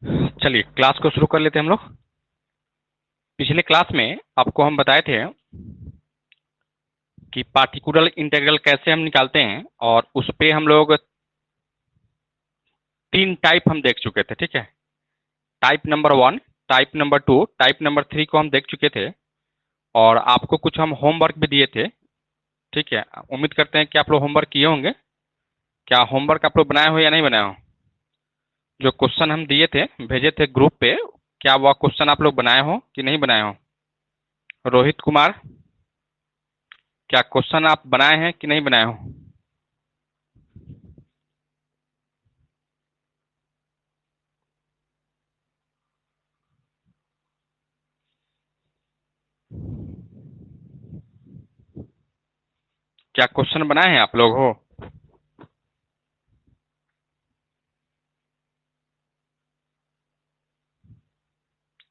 चलिए क्लास को शुरू कर लेते हैं हम लोग। पिछले क्लास में आपको हम बताए थे कि पार्टिकुलर इंटीग्रल कैसे हम निकालते हैं, और उस पे हम लोग तीन टाइप हम देख चुके थे। ठीक है, type number 1, type number 2, type number 3 को हम देख चुके थे, और आपको कुछ हम होमवर्क भी दिए थे। ठीक है, उम्मीद करते हैं कि आप लोग होमवर्क किए होंगे। क्या होमवर्क आप लोग बनाए हो या नहीं बनाए हो? जो क्वेश्चन हम दिए थे, भेजे थे ग्रुप पे, क्या वह क्वेश्चन आप लोग बनाए हो कि नहीं बनाए हो? रोहित कुमार, क्या क्वेश्चन आप बनाए हैं कि नहीं बनाए हो? क्या क्वेश्चन बनाए हैं आप लोग हो?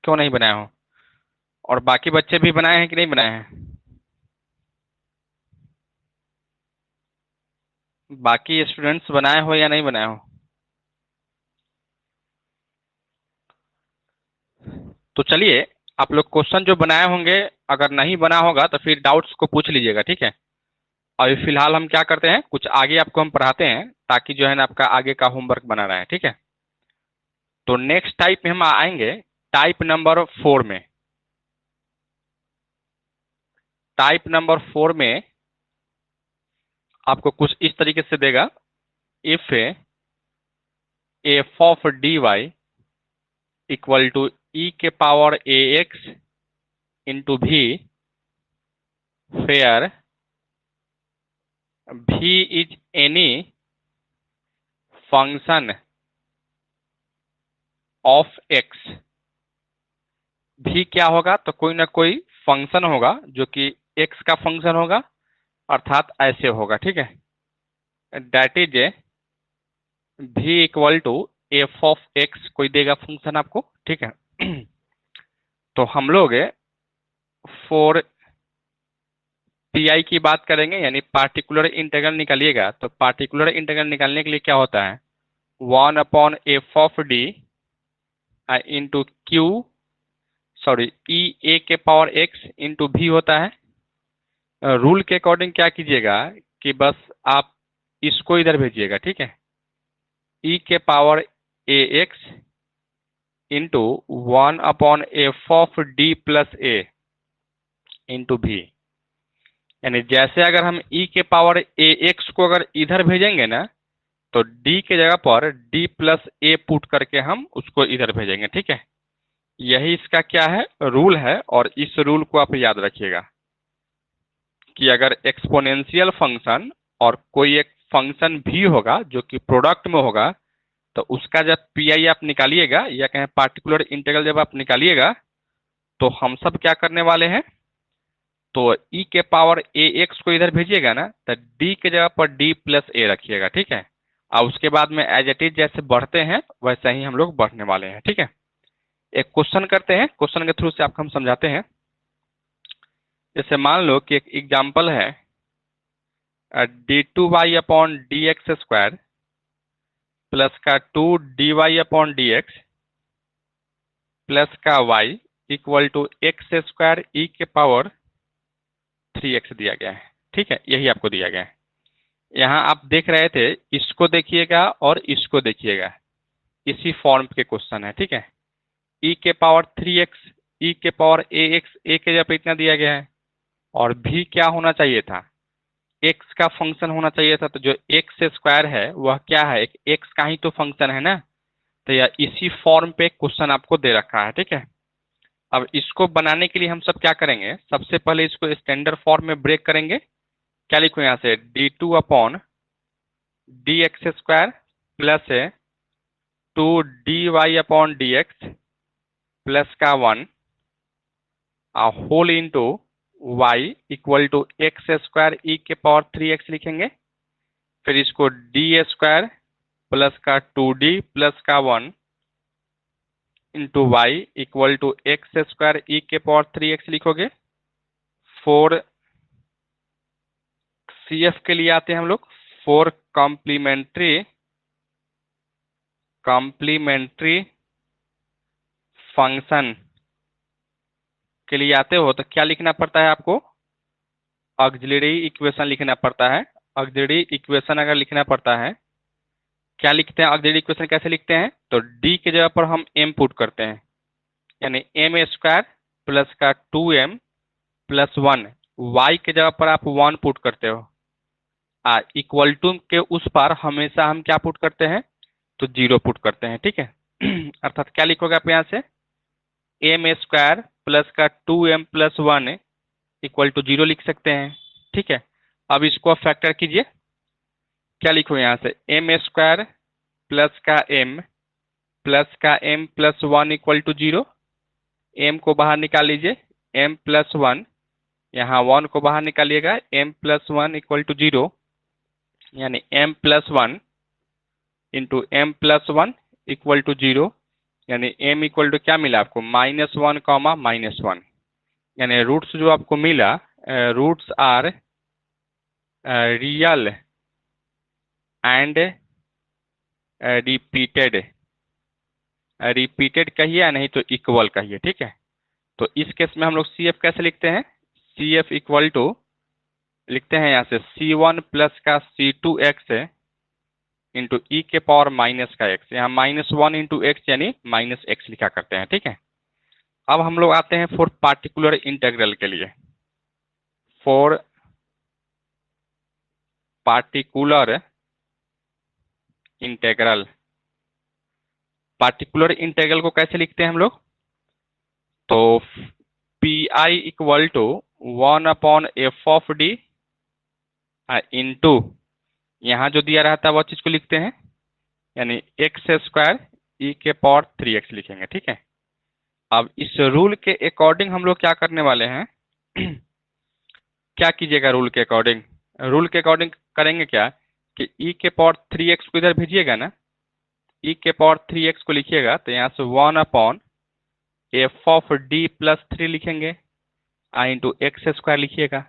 क्यों नहीं बनाए हो? और बाकी बच्चे भी बनाए हैं कि नहीं बनाए हैं? बाकी स्टूडेंट्स बनाए हो या नहीं बनाए हो? तो चलिए, आप लोग क्वेश्चन जो बनाए होंगे, अगर नहीं बना होगा तो फिर डाउट्स को पूछ लीजिएगा। ठीक है, अभी फिलहाल हम क्या करते हैं, कुछ आगे आपको हम पढ़ाते हैं ताकि जो है ना आपका आगे का होमवर्क बना रहे। ठीक है, तो नेक्स्ट टाइप में हम आएंगे, टाइप नंबर 4 में। टाइप नंबर 4 में आपको कुछ इस तरीके से देगा, if f of d y equal to e के power a x into B, where भी is any function of x. B क्या होगा, तो कोई ना कोई फंक्शन होगा जो कि एक्स का फंक्शन होगा, अर्थात ऐसे होगा। ठीक है, दैट इज भी equal to f of x कोई देगा फंक्शन आपको। ठीक है, तो हम लोग फोर पी आई की बात करेंगे, यानी पार्टिकुलर इंटीग्रल निकालिएगा। तो पार्टिकुलर इंटीग्रल निकालने के लिए क्या होता है, 1/f(d) इंटू क्यू, सॉरी ई ए के पावर एक्स इंटू भी होता है। रूल के अकॉर्डिंग क्या कीजिएगा कि बस आप इसको इधर भेजिएगा। ठीक है, ई के power a x into 1/f(d plus A into भी। यानी जैसे अगर हम ई के पावर ए एक्स को अगर इधर भेजेंगे ना, तो डी के जगह पर डी प्लस ए पुट करके हम उसको इधर भेजेंगे। ठीक है, यही इसका क्या है, रूल है। और इस रूल को आप याद रखिएगा कि अगर एक्सपोनेंशियल फंक्शन और कोई एक फंक्शन भी होगा जो कि प्रोडक्ट में होगा, तो उसका जब पी आई आप निकालिएगा, या कहें पार्टिकुलर इंटीग्रल जब आप निकालिएगा, तो हम सब क्या करने वाले हैं, तो ई के पावर ए एक्स को इधर भेजिएगा ना, तो डी के जगह पर डी प्लस ए रखिएगा। ठीक है, और उसके बाद में एज इट इज जैसे बढ़ते हैं वैसे ही हम लोग बढ़ने वाले हैं। ठीक है, एक क्वेश्चन करते हैं, क्वेश्चन के थ्रू से आपको हम समझाते हैं। जैसे मान लो कि एक एग्जाम्पल है, d2y/dx² प्लस का 2dy/dx प्लस का y equal to x² e के पावर 3x दिया गया है। ठीक है, यही आपको दिया गया है। यहाँ आप देख रहे थे, इसको देखिएगा और इसको देखिएगा, इसी फॉर्म के क्वेश्चन है। ठीक है, ई के पावर 3x, ई के पावर ए एक्स, ए के जगह पे इतना दिया गया है, और भी क्या होना चाहिए था, एक्स का फंक्शन होना चाहिए था। तो जो एक्स स्क्वायर है वह क्या है, एक एक्स का ही तो फंक्शन है ना। तो यह इसी फॉर्म पे क्वेश्चन आपको दे रखा है। ठीक है, अब इसको बनाने के लिए हम सब क्या करेंगे, सबसे पहले इसको स्टैंडर्ड फॉर्म में ब्रेक करेंगे। क्या लिखो यहाँ से, d2/dx² प्लस 2dy/dx प्लस का 1 whole into y equal to x² e के पावर 3x लिखेंगे। फिर इसको d² प्लस का 2d प्लस का 1 into y equal to x² e के पावर 3x लिखोगे। 4 CF के लिए आते हैं हम लोग, 4 कॉम्प्लीमेंट्री फंक्शन के लिए आते हो तो क्या लिखना पड़ता है आपको? ऑक्सिलरी इक्वेशन लिखना पड़ता है। ऑक्सिलरी इक्वेशन अगर लिखना पड़ता है, क्या लिखते हैं? ऑक्सिलरी इक्वेशन कैसे लिखते हैं? तो डी की जगह पर हम एम पुट करते हैं, यानी एम स्क्वायर प्लस का 2m प्लस 1, वाई की जगह पर आप 1 पुट करते हो, इक्वल टू के उस पार हमेशा हम क्या पुट करते हैं? तो 0 पुट करते हैं, ठीक है। अर्थात क्या लिखोगे आप यहाँ से? एम स्क्वायर प्लस का 2m प्लस 1 इक्वल टू 0 लिख सकते हैं, ठीक है। अब इसको फैक्टर कीजिए, क्या लिखो यहाँ से? एम स्क्वायर प्लस का m प्लस का m plus 1 equal to 0। m को बाहर निकाल लीजिए, m प्लस 1, यहाँ 1 को बाहर निकालिएगा, m प्लस 1 इक्वल टू 0, यानी m plus 1 into m plus 1 equal to 0, यानी m इक्वल टू क्या मिला आपको? -1 कॉमा -1, यानी रूट्स जो आपको मिला, roots are real and repeated. Repeated कहिए या नहीं तो इक्वल कहिए, ठीक है। तो इस केस में हम लोग सी एफ कैसे लिखते हैं? सी एफ इक्वल टू लिखते हैं यहाँ से C1 प्लस का C2x इंटू ई के पावर माइनस का x, यहाँ -1 इंटू एक्स यानी -x लिखा करते हैं, ठीक है। अब हम लोग आते हैं फॉर पार्टिकुलर इंटेग्रल के लिए। For particular integral, particular integral को कैसे लिखते हैं हम लोग? तो P I equal to 1/f(d) into यहाँ जो दिया रहता है वह चीज को लिखते हैं, यानी x² ई के पावर 3x लिखेंगे, ठीक है। अब इस रूल के अकॉर्डिंग हम लोग क्या करने वाले हैं? क्या कीजिएगा रूल के अकॉर्डिंग? रूल के अकॉर्डिंग करेंगे क्या कि ई के पावर 3x को इधर भेजिएगा ना, ई के पावर 3x को लिखिएगा तो यहाँ से 1/f(d) प्लस 3 लिखेंगे, इंटू x² लिखिएगा,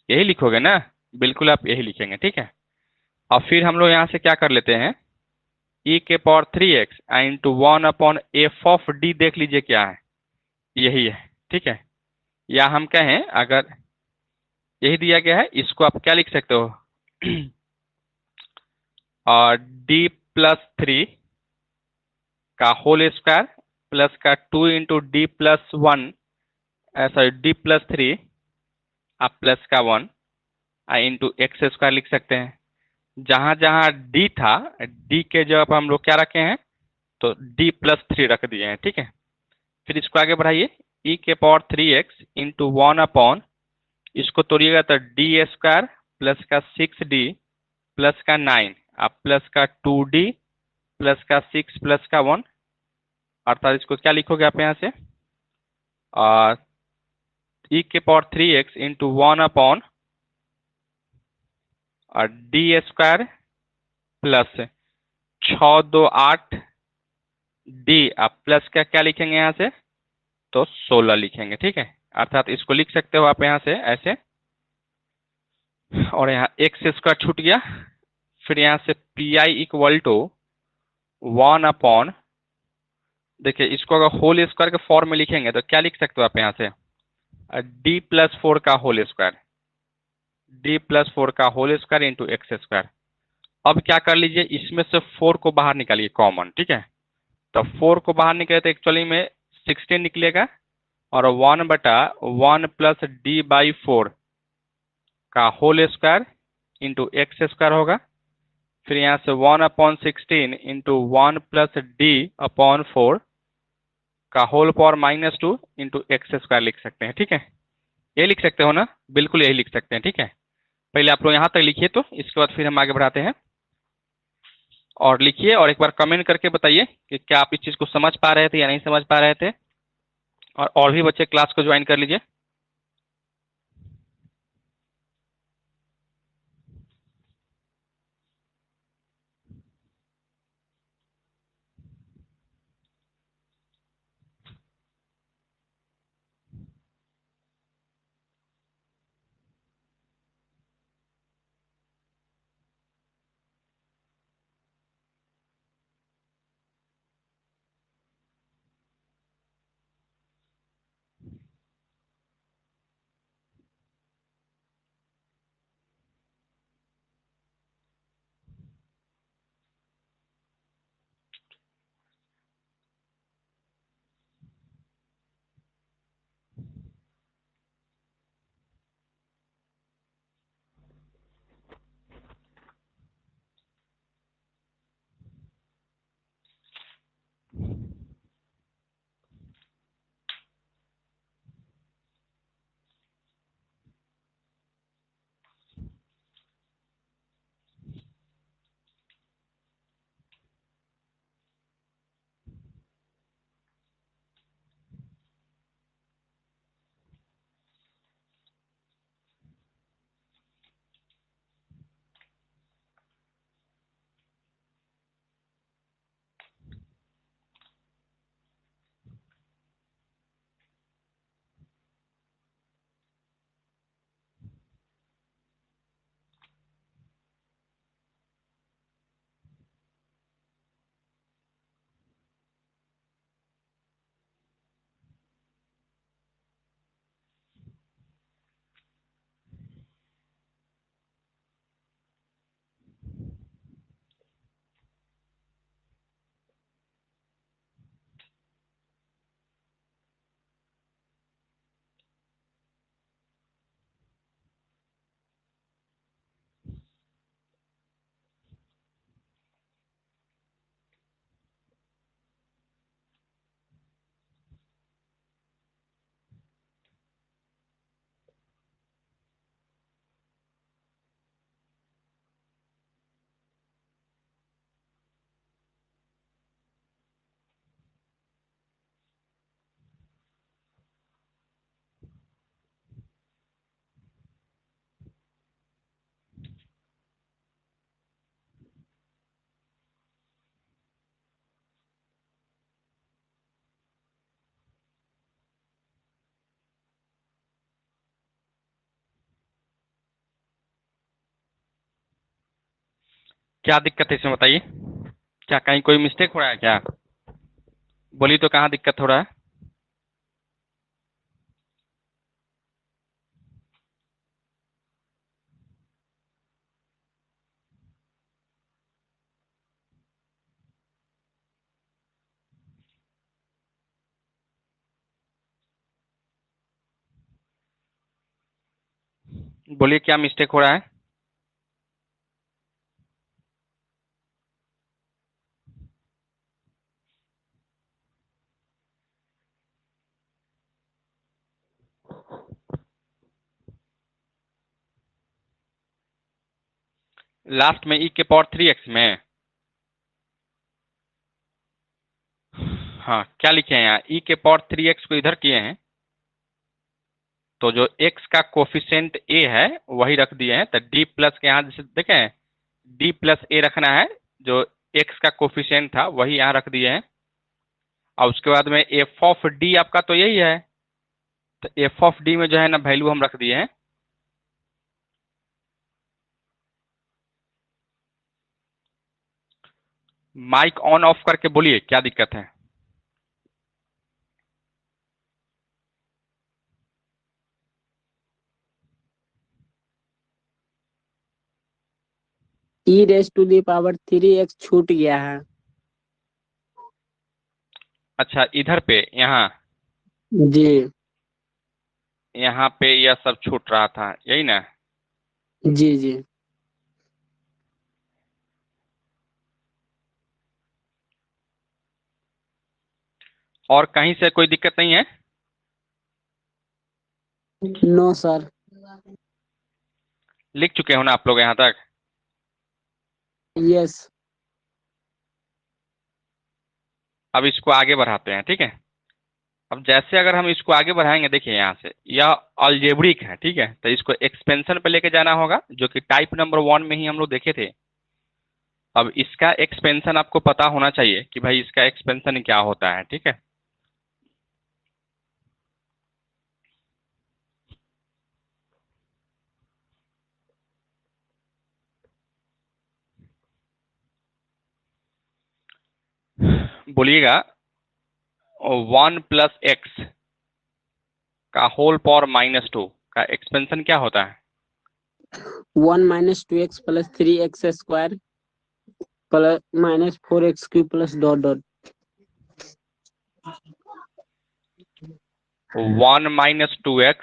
यही लिखोगे ना? बिल्कुल आप यही लिखेंगे, ठीक है। और फिर हम लोग यहाँ से क्या कर लेते हैं? ई के पावर 3x इंटू 1/f(d) देख लीजिए क्या है, यही है, ठीक है। या हम कहें अगर यही दिया गया है, इसको आप क्या लिख सकते हो? और d प्लस 3 का होल स्क्वायर प्लस का 2 into D plus 1, sorry D plus 3 आप प्लस का 1 इंटू x² लिख सकते हैं। जहां जहां d था, d के जगह पर हम लोग क्या रखे हैं? तो d प्लस 3 रख दिए हैं, ठीक है। फिर इसको आगे बढ़ाइए, e के पावर 3x इंटू 1 इसको तोड़िएगा तो d² प्लस का 6d प्लस का 9 आप प्लस का 2d प्लस का 6 प्लस का 1, अर्थात इसको क्या लिखोगे आप यहाँ से? और e के पावर 3x इंटू 1 और d² प्लस 6 2 8 d आप प्लस का क्या लिखेंगे यहाँ से? तो 16 लिखेंगे, ठीक है। अर्थात इसको लिख सकते हो आप यहाँ से ऐसे, और यहाँ x² छूट गया। फिर यहाँ से पी आई इक्वल टू 1, देखिए इसको अगर होल स्क्वायर के फॉर्म में लिखेंगे तो क्या लिख सकते हो आप यहाँ से? d प्लस 4 का होल स्क्वायर, d प्लस 4 का होल स्क्वायर इंटू x²। अब क्या कर लीजिए, इसमें से 4 को बाहर निकालिए कॉमन, ठीक है। तो 4 को बाहर निकाले तो एक्चुअली में 16 निकलेगा, और 1/1 प्लस d/4 का होल स्क्वायर इंटू x² होगा। फिर यहाँ से 1/16 इंटू 1 प्लस d/4 का होल पावर -2 इंटू x² लिख सकते हैं, ठीक है। ये लिख सकते हो ना? बिल्कुल यही लिख सकते हैं, ठीक है। पहले आप लोग यहाँ तक लिखिए, तो इसके बाद फिर हम आगे बढ़ाते हैं। और लिखिए और एक बार कमेंट करके बताइए कि क्या आप इस चीज़ को समझ पा रहे थे या नहीं समझ पा रहे थे, और भी बच्चे क्लास को ज्वाइन कर लीजिए। क्या दिक्कत है इसमें बताइए? क्या कहीं कोई मिस्टेक हो रहा है क्या? बोलिए तो कहाँ दिक्कत हो रहा है? बोलिए क्या मिस्टेक हो रहा है? लास्ट में ई के पावर 3x में हाँ क्या लिखे हैं यहाँ? ई के पावर 3x को इधर किए हैं, तो जो x का कोफिशिएंट a है वही रख दिए हैं। तो d प्लस के यहाँ जैसे देखें d प्लस a रखना है, जो x का कोफिशिएंट था वही यहाँ रख दिए हैं। और उसके बाद में एफ ऑफ डी आपका तो यही है, तो एफ ऑफ डी में जो है ना वैल्यू हम रख दिए हैं। माइक ऑन ऑफ करके बोलिए क्या दिक्कत है? e⁻³ छूट गया है। अच्छा इधर पे यहाँ जी यहाँ पे यह सब छूट रहा था, यही ना? जी जी। और कहीं से कोई दिक्कत नहीं है? No sir. लिख चुके हो ना आप लोग यहाँ तक? यस। अब इसको आगे बढ़ाते हैं, ठीक है। अब जैसे अगर हम इसको आगे बढ़ाएंगे, देखिए यहाँ से यह अलजेब्रिक है, ठीक है, तो इसको एक्सपेंशन पे लेके जाना होगा, जो कि टाइप नंबर 1 में ही हम लोग देखे थे। अब इसका एक्सपेंशन आपको पता होना चाहिए कि भाई इसका एक्सपेंशन क्या होता है, ठीक है। बोलिएगा 1 प्लस एक्स का होल पावर -2 का एक्सपेंशन क्या होता है? 1 - 2x + 3x² plus -4x³ plus dot dot. 1 - 2x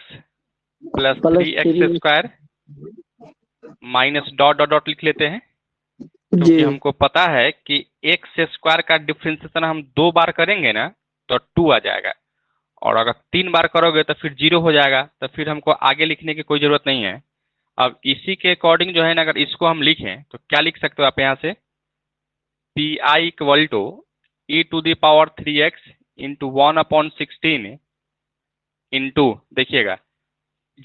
plus plus 3x² minus dot dot dot लिख लेते हैं, क्योंकि जी हमको पता है कि एक्स स्क्वायर का डिफ्रेंसिएशन हम 2 बार करेंगे ना तो 2 आ जाएगा, और अगर 3 बार करोगे तो फिर 0 हो जाएगा, तो फिर हमको आगे लिखने की कोई जरूरत नहीं है। अब इसी के अकॉर्डिंग जो है ना, अगर इसको हम लिखें तो क्या लिख सकते हो आप यहाँ से? P I equal to e⁻³ into 1/16 into, देखिएगा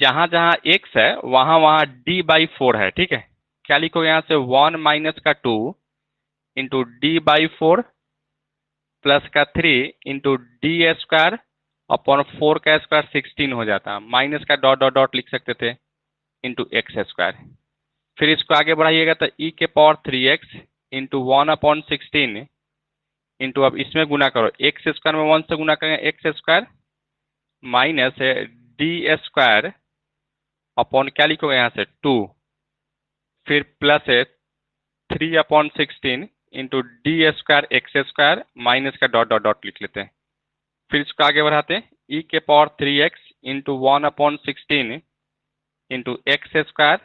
जहां जहां x है वहां वहां d/4 है, ठीक है। क्या लिखोगे यहाँ से? 1 माइनस का 2 इंटू d/4 प्लस का 3 इंटू d² अपॉन 4 का स्क्वायर 16 हो जाता, माइनस का डॉट डॉट डॉट लिख सकते थे इंटू x²। फिर इसको आगे बढ़ाइएगा तो e⁻³ इंटू 1/16 इंटू, अब इसमें गुना करो, x² में 1 से गुना करेंगे x² माइनस d² अपॉन क्या लिखोगे यहाँ से 2, फिर plus 3/16 into d² x² minus का डॉट डॉट डॉट लिख लेते हैं। फिर इसको आगे बढ़ाते हैं, e⁻³ into 1/16 into x²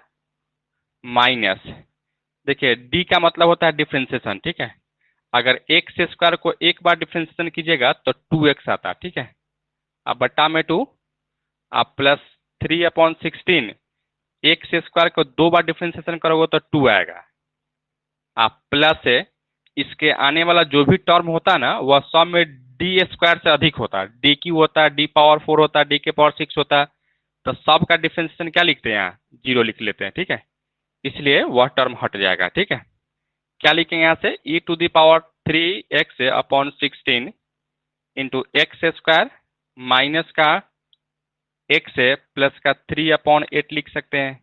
minus, देखिए d का मतलब होता है डिफ्रेंसिएशन, ठीक है। अगर x² को एक बार डिफ्रेंसिएशन कीजिएगा तो 2x आता, ठीक है। अब बट्टा में 2, आप प्लस 3/16 x² को 2 बार डिफ्रेंसिएशन करोगे तो 2 आएगा। आप प्लस से इसके आने वाला जो भी टर्म होता है ना वह सब में d² से अधिक होता है, d³ होता है, d⁻4 होता है, d⁻6 होता है, तो सब का डिफ्रेंसिएशन क्या लिखते हैं यहाँ? 0 लिख लेते हैं, ठीक है। इसलिए वह टर्म हट जाएगा, ठीक है। क्या लिखेंगे यहाँ से? e⁻³ upon 16 into x² minus का x प्लस का 3/8 लिख सकते हैं।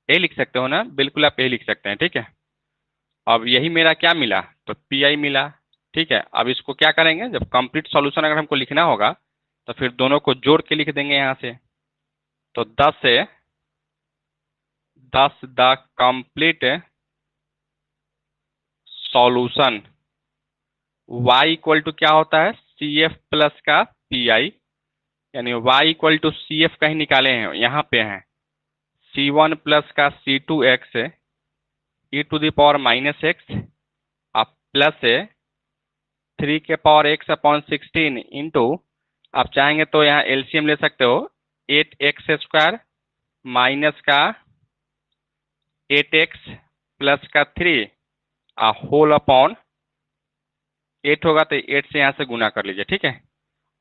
ये लिख सकते हो ना? बिल्कुल आप ये लिख सकते हैं, ठीक है। अब यही मेरा क्या मिला, तो पी आई मिला। ठीक है, अब इसको क्या करेंगे, जब कंप्लीट सॉल्यूशन अगर हमको लिखना होगा तो फिर दोनों को जोड़ के लिख देंगे यहाँ से। तो 10 से 10 the complete solution y equal to क्या होता है, सी एफ प्लस का पी आई, यानी y equal to C F कहीं निकाले हैं, यहाँ पे है C1 प्लस का C2 x e to the power minus x, आप प्लस है 3 के पावर एक्स अपॉन 16 इंटू, आप चाहेंगे तो यहाँ एलसीएम ले सकते हो, 8x² माइनस का 8x प्लस का 3 होल अपॉन 8 होगा तो 8 से यहाँ से गुना कर लीजिए। ठीक है,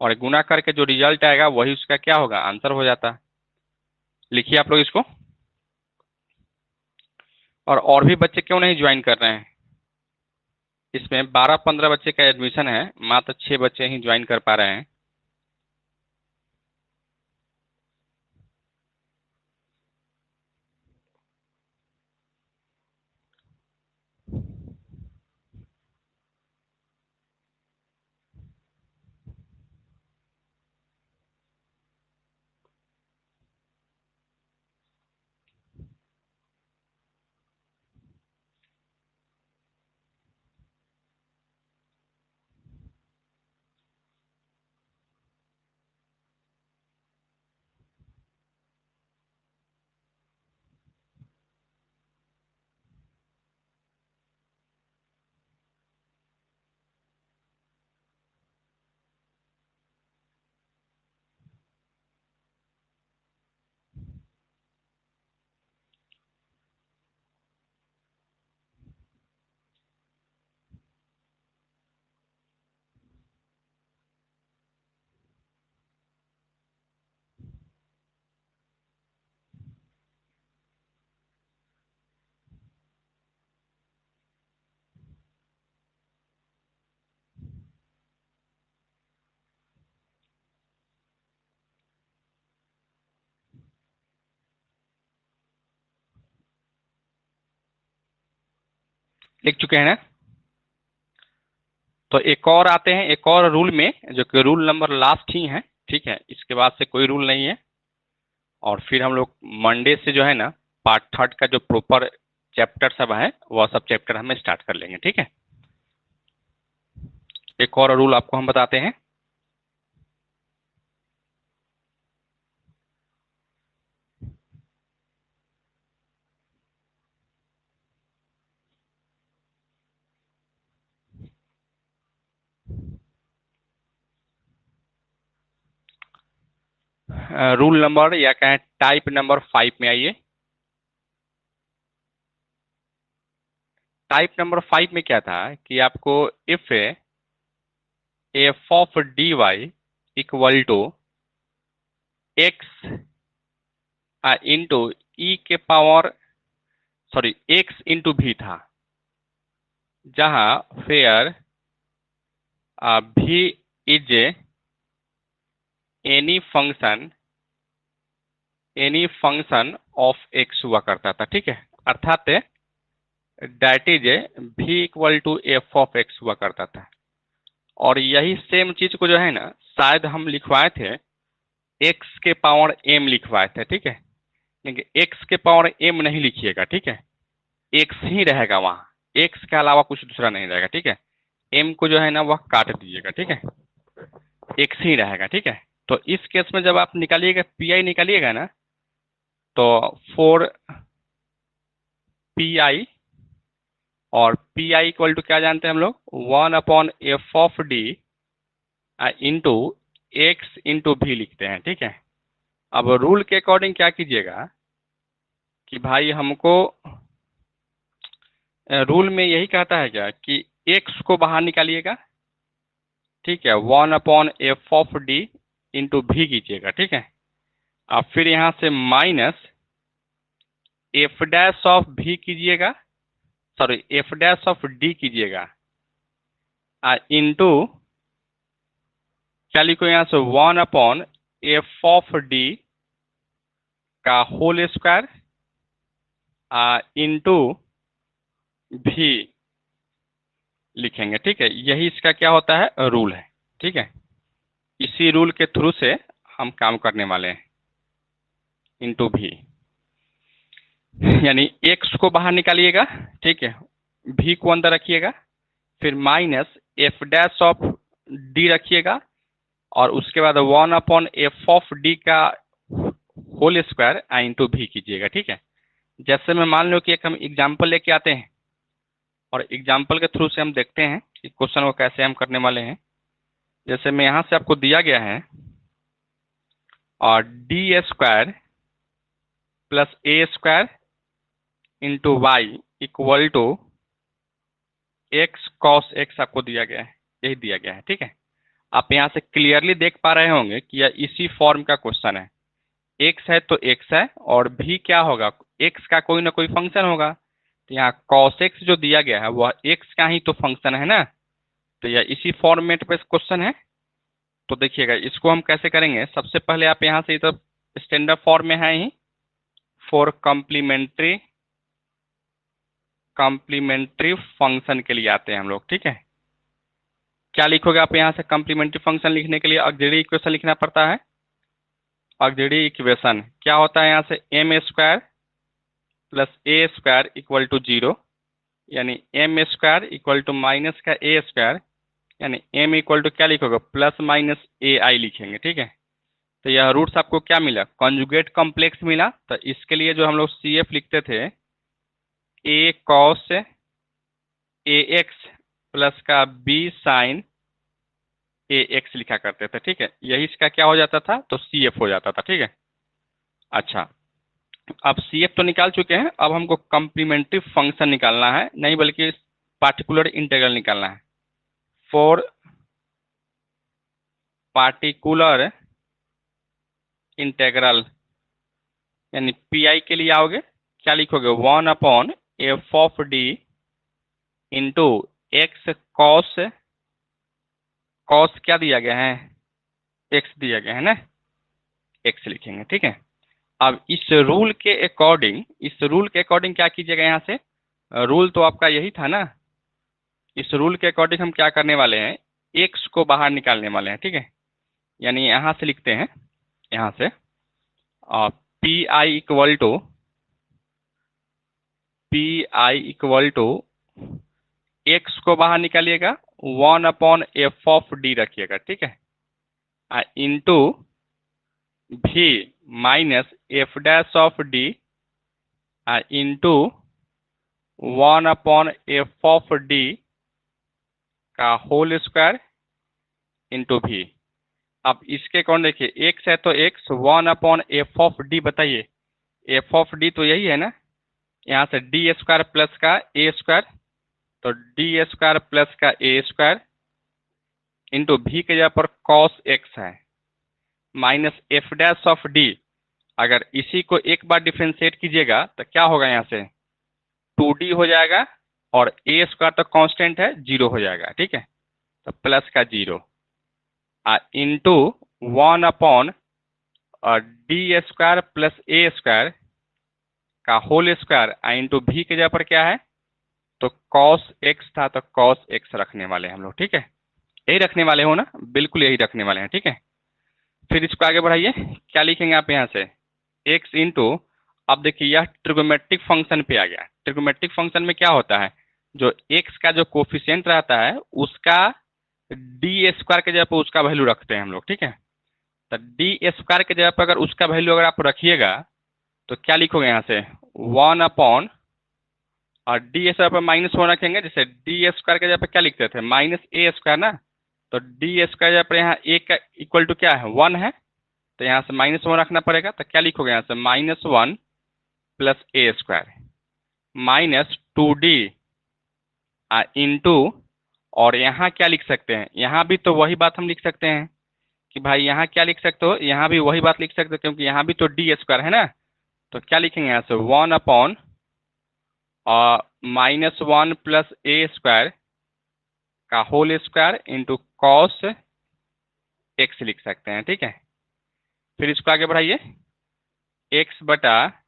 और गुना करके जो रिजल्ट आएगा वही उसका क्या होगा, आंसर हो जाता। लिखिए आप लोग इसको। और भी बच्चे क्यों नहीं ज्वाइन कर रहे हैं, इसमें 12-15 बच्चे का एडमिशन है, मात्र 6 बच्चे ही ज्वाइन कर पा रहे हैं। लिख चुके हैं ना। तो एक और आते हैं, एक और रूल में, जो कि रूल नंबर लास्ट ही है। ठीक है, इसके बाद से कोई रूल नहीं है। और फिर हम लोग मंडे से जो है ना पार्ट 3 का जो प्रॉपर चैप्टर सब है वह सब चैप्टर हमें स्टार्ट कर लेंगे। ठीक है, एक और रूल आपको हम बताते हैं। रूल नंबर या कहें टाइप नंबर 5 में आइए। टाइप नंबर 5 में क्या था कि आपको if f of d y equal to x into e के पावर, सॉरी एक्स इंटू भी था, जहां फेयर भी is any function of x हुआ करता था। ठीक है, अर्थात दैट इज भी equal to f of x हुआ करता था। और यही सेम चीज को जो है ना शायद हम लिखवाए थे एक्स के पावर एम लिखवाए थे। ठीक है, लेकिन एक्स के पावर एम नहीं लिखिएगा। ठीक है, एक्स ही रहेगा वहां, एक्स के अलावा कुछ दूसरा नहीं रहेगा। ठीक है, एम को जो है ना वह काट दीजिएगा। ठीक है, एक्स ही रहेगा। ठीक है, तो इस केस में जब आप निकालिएगा पी आई निकालिएगा ना, तो 4 पी आई, और पी आई इक्वल टू क्या जानते हैं हम लोग, 1/f of D into x into भी लिखते हैं। ठीक है, अब रूल के अकॉर्डिंग क्या कीजिएगा कि भाई हमको रूल में यही कहता है क्या कि एक्स को बाहर निकालिएगा। ठीक है, 1/f ऑफ डी इंटू भी कीजिएगा। ठीक है, अब फिर यहाँ से माइनस एफ डैश ऑफ भी कीजिएगा, sorry F dash of D कीजिएगा, इंटू क्या लिखो यहाँ से 1/f ऑफ डी का होल स्क्वायर इंटू भी। लिखेंगे, ठीक है। यही इसका क्या होता है, रूल है, ठीक है। इसी रूल के थ्रू से हम काम करने वाले हैं, इंटू भी, यानी एक्स को बाहर निकालिएगा, ठीक है, भी को अंदर रखिएगा, फिर minus f dash of D रखिएगा, और उसके बाद 1/f(d) का होल स्क्वायर इंटू भी कीजिएगा, ठीक है। जैसे मैं मान लो कि एक हम एग्जाम्पल लेके आते हैं और एग्जाम्पल के थ्रू से हम देखते हैं कि क्वेश्चन को कैसे हम करने वाले हैं। जैसे मैं यहाँ से आपको दिया गया है और D square plus a square into y equal to x cos x आपको दिया गया है, यही दिया गया है, ठीक है। आप यहाँ से क्लियरली देख पा रहे होंगे कि यह इसी फॉर्म का क्वेश्चन है। एक्स है तो एक्स है, और भी क्या होगा, एक्स का कोई ना कोई फंक्शन होगा। तो यहाँ कॉस एक्स जो दिया गया है वह एक्स का ही तो फंक्शन है ना, तो यह इसी फॉर्मेट पे क्वेश्चन है। तो देखिएगा इसको हम कैसे करेंगे। सबसे पहले आप यहाँ से तो स्टैंडर्ड फॉर्म में है ही, फॉर कॉम्प्लीमेंट्री फंक्शन के लिए आते हैं हम लोग, ठीक है। क्या लिखोगे आप यहाँ से, कॉम्प्लीमेंट्री फंक्शन लिखने के लिए ऑक्सिलरी इक्वेशन लिखना पड़ता है। ऑक्सिलरी इक्वेशन क्या होता है, यहाँ से m square plus a square equal to 0, यानी m square equal to minus का ए स्क्वायर, यानी एम इक्वल टू क्या लिखोगे, प्लस माइनस ए आई लिखेंगे, ठीक है। तो यह रूट्स आपको क्या मिला, कॉन्जुगेट कॉम्प्लेक्स मिला। तो इसके लिए जो हम लोग सी एफ लिखते थे, ए कॉस ए एक्स प्लस का बी साइन ए एक्स लिखा करते थे, ठीक है। यही इसका क्या हो जाता था, तो सी एफ हो जाता था, ठीक है। अच्छा, अब सी एफ तो निकाल चुके हैं, अब हमको कॉम्प्लीमेंट्री फंक्शन निकालना है, नहीं बल्कि पार्टिकुलर इंटीग्रल निकालना है। फॉर पार्टिकुलर इंटीग्रल, यानी पी आई के लिए आओगे, क्या लिखोगे, 1/f(d) इंटू एक्स कॉस क्या दिया गया है, एक्स दिया गया है ना, एक्स लिखेंगे, ठीक है। अब इस रूल के अकॉर्डिंग क्या कीजिएगा, यहाँ से रूल तो आपका यही था ना, इस रूल के अकॉर्डिंग हम क्या करने वाले हैं, एक्स को बाहर निकालने वाले हैं, ठीक है। यानी यहाँ से लिखते हैं, यहाँ से P I equal to x को बाहर निकालिएगा, 1/f(d) रखिएगा, ठीक है, इंटू भी minus f dash of D into 1/f(d) का होल स्क्वायर इंटू भी। अब इसके कौन देखिए, एक्स है तो एक्स, 1/f(d) बताइए, f(d) तो यही है ना, यहाँ से डी स्क्वायर प्लस का ए स्क्वायर, तो डी स्क्वायर प्लस का ए स्क्वायर इंटू भी के जगह पर कॉस एक्स है, minus f dash of D. अगर इसी को एक बार डिफ्रेंशिएट कीजिएगा तो क्या होगा, यहाँ से 2d हो जाएगा, और ए स्क्वायर तो कांस्टेंट है, 0 हो जाएगा, ठीक है। तो प्लस का 0 into 1/डी square plus a square का होल स्क्वायर इंटू भी के जगह पर क्या है, तो कॉस एक्स था, तो कॉस एक्स रखने वाले हैं हम लोग, ठीक है। यही रखने वाले हो ना, बिल्कुल यही रखने वाले हैं, ठीक है। फिर इसको आगे बढ़ाइए, क्या लिखेंगे आप यहाँ से, एक्स इंटू, अब देखिए यह ट्रिगोमेट्रिक फंक्शन पे आ गया। ट्रिगोमेट्रिक फंक्शन में क्या होता है, जो एक्स का जो कोफिशिएंट रहता है उसका डी स्क्वायर के जगह पर उसका वैल्यू रखते हैं हम लोग, ठीक है। तो डी स्क्वायर के जगह पर अगर उसका वैल्यू अगर आप रखिएगा तो क्या लिखोगे, यहाँ से 1 और डी स्क्वायर पर -1 रखेंगे। जैसे डी स्क्वायर के जगह पर क्या लिखते थे, माइनस ए स्क्वायर ना, तो डी स्क्वायर जगह पर यहाँ ए का इक्वल टू क्या है, 1 है, तो यहाँ से -1 रखना पड़ेगा। तो क्या लिखोगे, यहाँ से -1 plus a square minus 2d into, और यहाँ क्या लिख सकते हैं, यहाँ भी तो वही बात हम लिख सकते हैं कि भाई यहाँ क्या लिख सकते हो, यहाँ भी वही बात लिख सकते हो, क्योंकि यहाँ भी तो डी स्क्वायर है ना। तो क्या लिखेंगे यहाँ से, 1/-1 प्लस ए स्क्वायर का whole square into cos x लिख सकते हैं, ठीक है। फिर इसको आगे बढ़ाइए, एक्स बटा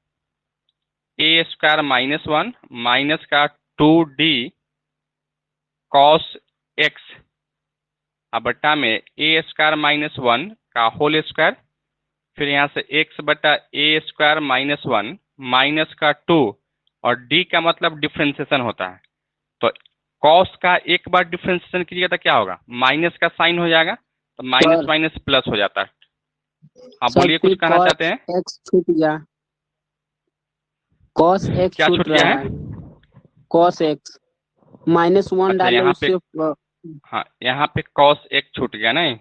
ए स्क्वायर -1 माइनस का 2d कॉस एक्स अब बट्टा में ए स्क्वायर माइनस 1 का होल स्क्वायर, फिर यहाँ से एक्स बटा ए स्क्वायर माइनस 1 माइनस का 2 और डी का मतलब डिफ्रेंसिएशन होता है। तो कॉस का एक बार डिफ्रेंसिएशन कीजिएगा तो क्या होगा, माइनस का साइन हो जाएगा, तो माइनस सर। माइनस प्लस हो जाता है। आप सर बोलिए, फिर कुछ कहना चाहते हैं? एक्स छूट गया, कॉस एक्स क्या छूट छूट गया रहा है? है, कॉस एक्स -1 अच्छा, डाले यहाँ पे, उससे। हाँ यहाँ पे कॉस एक्स छूट गया नहीं,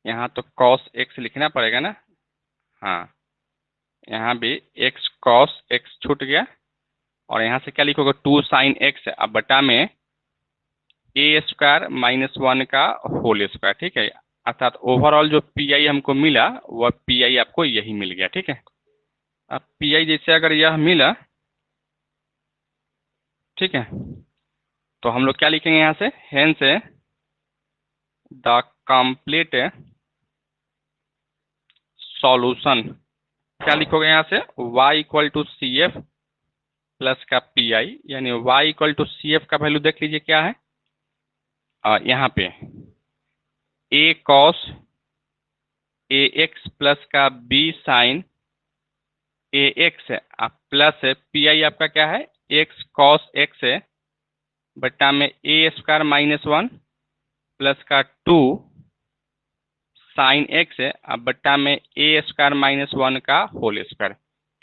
यहाँ तो कॉस एक्स लिखना पड़ेगा ना। हाँ, यहाँ भी एक्स कॉस एक्स छूट गया और यहाँ से क्या लिखोगे, 2 साइन एक्स अब बटा में ए स्क्वायर माइनस 1 का होल स्क्वायर। ठीक है, अर्थात ओवरऑल जो पी आई हमको मिला वह पी आई आपको यही मिल गया। ठीक है, अब पी आई जैसे अगर यह मिला, ठीक है, तो हम लोग क्या लिखेंगे यहाँ से, हेंस द कंप्लीट सॉल्यूशन, क्या लिखोगे यहाँ से, y equal to C F plus का पी आई, यानी y equal to C F का वैल्यू देख लीजिए क्या है, यहाँ पे a cos a x plus का b sine a x plus P I आपका क्या है, x कॉस एक्स बटा में ए स्क्वायर माइनस 1 प्लस का 2 साइन एक्स अब बट्टा में ए स्क्वायर माइनस 1 का होल स्क्वायर।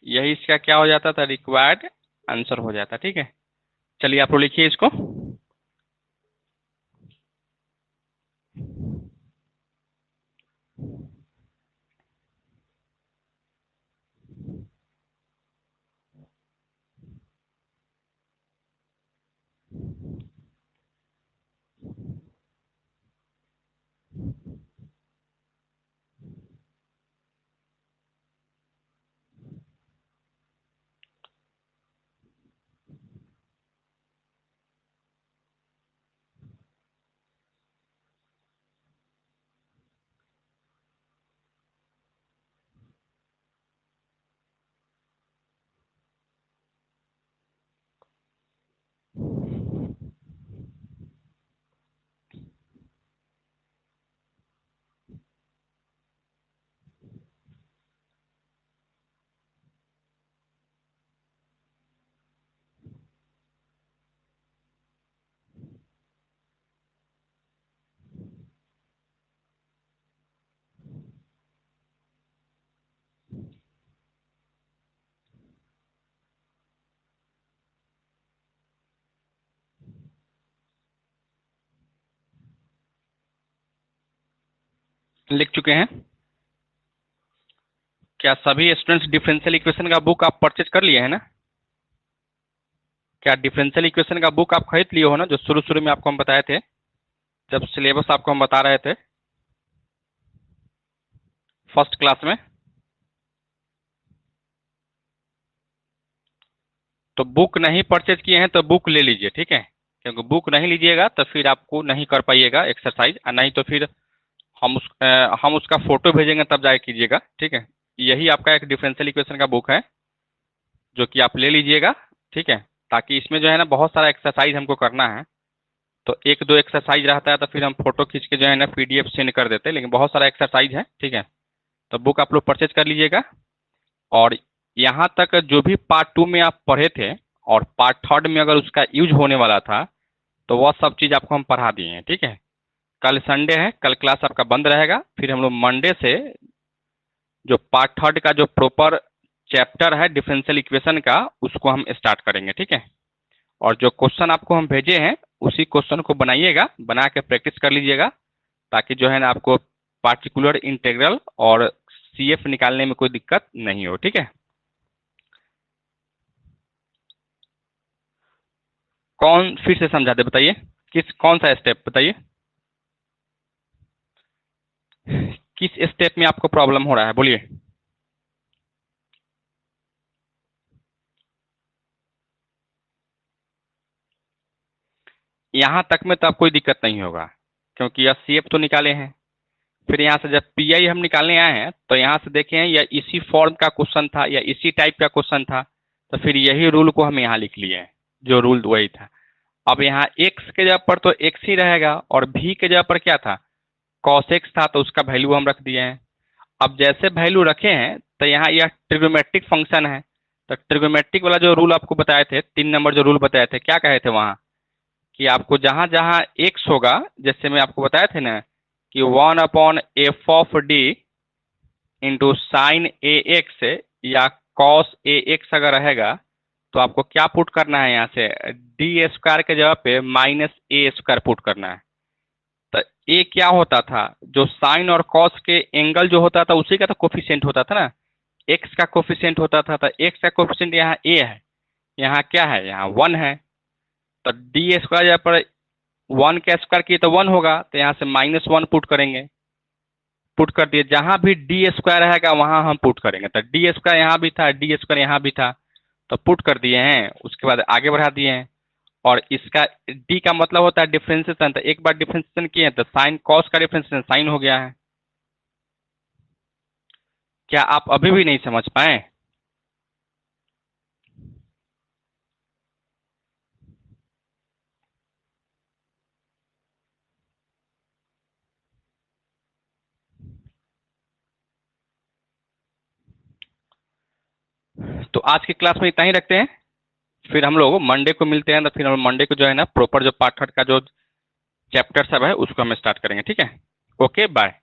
यही इसका क्या हो जाता था, रिक्वायर्ड आंसर हो जाता। ठीक है, चलिए आप लोग लिखिए इसको। लिख चुके हैं? क्या सभी स्टूडेंट्स डिफरेंशियल इक्वेशन का बुक आप परचेज कर लिए हैं ना? क्या डिफरेंशियल इक्वेशन का बुक आप खरीद लिए हो ना, जो शुरू शुरू में आपको हम बताए थे, जब सिलेबस आपको हम बता रहे थे फर्स्ट क्लास में? तो बुक नहीं परचेज किए हैं तो बुक ले लीजिए। ठीक है, क्योंकि बुक नहीं लीजिएगा तो फिर आपको नहीं कर पाइएगा एक्सरसाइज, और नहीं तो फिर हम उसका फोटो भेजेंगे तब जाके कीजिएगा। ठीक है, यही आपका एक डिफरेंशियल इक्वेशन का बुक है जो कि आप ले लीजिएगा। ठीक है, ताकि इसमें जो है ना बहुत सारा एक्सरसाइज हमको करना है, तो एक दो एक्सरसाइज रहता है तो फिर हम फोटो खींच के जो है ना पीडीएफ सेंड कर देते हैं, लेकिन बहुत सारा एक्सरसाइज है। ठीक है, तो बुक आप लोग परचेज कर लीजिएगा। और यहाँ तक जो भी पार्ट 2 में आप पढ़े थे और पार्ट 3 में अगर उसका यूज होने वाला था तो वह सब चीज़ आपको हम पढ़ा दिए हैं। ठीक है, कल संडे है, कल क्लास आपका बंद रहेगा, फिर हम लोग मंडे से जो पार्ट 3 का जो प्रॉपर चैप्टर है डिफरेंशियल इक्वेशन का उसको हम स्टार्ट करेंगे। ठीक है, और जो क्वेश्चन आपको हम भेजे हैं उसी क्वेश्चन को बनाइएगा, बना के प्रैक्टिस कर लीजिएगा, ताकि जो है ना आपको पार्टिकुलर इंटीग्रल और सीएफ निकालने में कोई दिक्कत नहीं हो। ठीक है, कौन फिर से समझा दे, बताइए कौन सा स्टेप, बताइए किस स्टेप में आपको प्रॉब्लम हो रहा है, बोलिए। यहाँ तक में तो आप कोई दिक्कत नहीं होगा, क्योंकि यह सीएफ तो निकाले हैं। फिर यहाँ से जब पीआई हम निकालने आए हैं तो यहाँ से देखें यह इसी फॉर्म का क्वेश्चन था या इसी टाइप का क्वेश्चन था, तो फिर यही रूल को हम यहाँ लिख लिए हैं, जो रूल वही था। अब यहाँ x के जगह पर तो x ही रहेगा और v के जगह पर क्या था, cos x था, तो उसका वैल्यू हम रख दिए हैं। अब जैसे वैल्यू रखे हैं तो यहाँ यह ट्रिग्नोमेट्रिक फंक्शन है, तो ट्रिग्नोमेट्रिक वाला जो रूल आपको बताए थे, 3 नंबर जो रूल बताए थे, क्या कहे थे वहाँ कि आपको जहाँ जहाँ x होगा, जैसे मैं आपको बताए थे ना कि 1/f(d) into sine a x या कॉस ए एक्स अगर रहेगा तो आपको क्या पुट करना है, यहाँ से डी स्क्वायर के जगह पे माइनस ए स्क्वायर पुट करना है। तो ए क्या होता था, जो साइन और कॉस के एंगल जो होता था उसी का तो कोफिशिएंट होता था ना, एक्स का कोफिशिएंट होता था, तो एक्स का कोफिशिएंट यहाँ ए है, यहाँ क्या है, यहाँ 1 है। तो डी स्क्वायर जगह पर 1 का स्क्वायर किए तो 1 होगा, तो यहाँ से -1 पुट करेंगे, पुट कर दिए, जहां भी डी स्क्वायर रहेगा वहां हम पुट करेंगे। तो डी स्क्वायर यहाँ भी था, डी स्क्वायर यहाँ भी था, तो पुट कर दिए हैं, उसके बाद आगे बढ़ा दिए हैं। और इसका डी का मतलब होता है डिफरेंशिएशन, तो एक बार डिफरेंशिएशन किए हैं तो साइन कॉस का डिफरेंशिएशन साइन हो गया है। क्या आप अभी भी नहीं समझ पाए? तो आज की क्लास में इतना ही रखते हैं, फिर हम लोग मंडे को मिलते हैं, तो फिर हम मंडे को जो है ना प्रॉपर जो पार्ट थर्ड का जो चैप्टर सब है उसको हम स्टार्ट करेंगे, ठीक है। Okay bye.